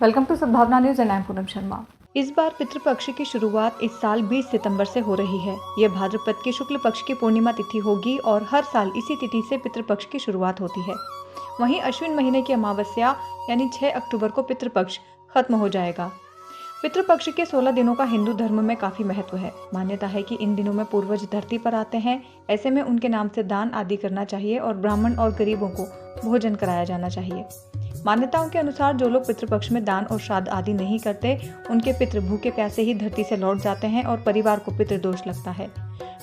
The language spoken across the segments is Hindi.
वेलकम टू सद्भावना news and I am Poonam Sharma. इस बार पितृपक्ष की शुरुआत इस साल 20 सितंबर से हो रही है। यह भाद्रपद के शुक्ल पक्ष की पूर्णिमा तिथि होगी और हर साल इसी तिथि से पितृपक्ष की शुरुआत होती है। वहीं अश्विन महीने की अमावस्या यानी 6 अक्टूबर को पितृपक्ष खत्म हो जाएगा। पितृपक्ष के 16 दिनों का हिंदू धर्म में काफी महत्व है। मान्यता है कि इन दिनों में पूर्वज धरती पर आते हैं, ऐसे में उनके नाम से दान आदि करना चाहिए और ब्राह्मण और गरीबों को भोजन कराया जाना चाहिए। मान्यताओं के अनुसार जो लोग पितृपक्ष में दान और श्राद्ध आदि नहीं करते, उनके पितृ भूखे प्यासे ही धरती से लौट जाते हैं और परिवार को पितृदोष लगता है।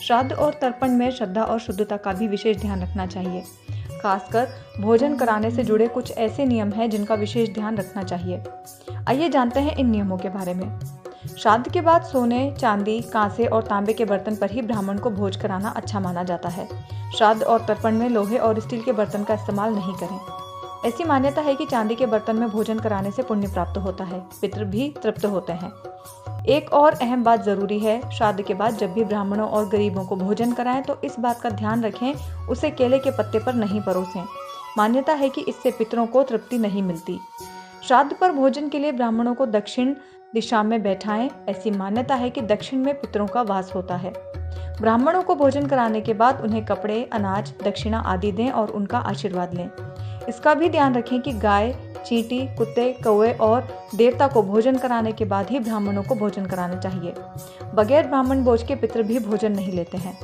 श्राद्ध और तर्पण में श्रद्धा और शुद्धता का भी विशेष ध्यान रखना चाहिए। खासकर भोजन कराने से जुड़े कुछ ऐसे नियम हैं जिनका विशेष ध्यान रखना चाहिए। आइए जानते हैं इन नियमों के बारे में। श्राद्ध के बाद सोने, चांदी, कांसे और तांबे के बर्तन पर ही ब्राह्मण को भोज कराना अच्छा माना जाता है। श्राद्ध और तर्पण में लोहे और स्टील के बर्तन का इस्तेमाल नहीं करें। ऐसी मान्यता है कि चांदी के बर्तन में भोजन कराने से पुण्य प्राप्त होता है, पितृ भी तृप्त होते हैं। एक और अहम बात जरूरी है, श्राद्ध के बाद जब भी ब्राह्मणों और गरीबों को भोजन कराएं तो इस बात का ध्यान रखें, उसे केले के पत्ते पर नहीं परोसें। मान्यता है कि इससे पितरों को तृप्ति नहीं मिलती। श्राद्ध पर भोजन के लिए ब्राह्मणों को दक्षिण दिशा में बैठाएं। ऐसी मान्यता है कि दक्षिण में पितरों का वास होता है। ब्राह्मणों को भोजन कराने के बाद उन्हें कपड़े, अनाज, दक्षिणा आदि दें और उनका आशीर्वाद लें। इसका भी ध्यान रखें कि गाय, चींटी, कुत्ते, कौवे और देवता को भोजन कराने के बाद ही ब्राह्मणों को भोजन कराना चाहिए। बगैर ब्राह्मण भोज के पितृ भी भोजन नहीं लेते हैं।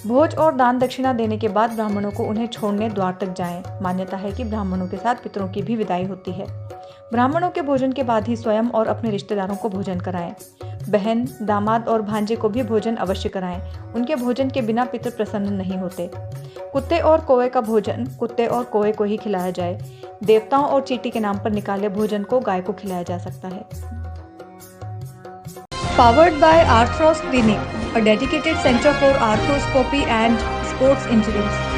भोज और दान दक्षिणा देने के बाद ब्राह्मणों को उन्हें छोड़ने द्वार तक जाएं। मान्यता है कि ब्राह्मणों के साथ पितरों की भी विदाई होती है। ब्राह्मणों के भोजन के बाद ही स्वयं और अपने रिश्तेदारों को भोजन कराएं। बहन, दामाद और भांजे को भी भोजन अवश्य कराएं। उनके भोजन के बिना पितृ प्रसन्न नहीं होते। कुत्ते और कौवे का भोजन कुत्ते और कौवे को ही खिलाया जाए। देवताओं और चींटी के नाम पर निकाले भोजन को गाय को खिलाया जा सकता है। Powered by Arthros Clinic, a dedicated center for arthroscopy and sports injuries.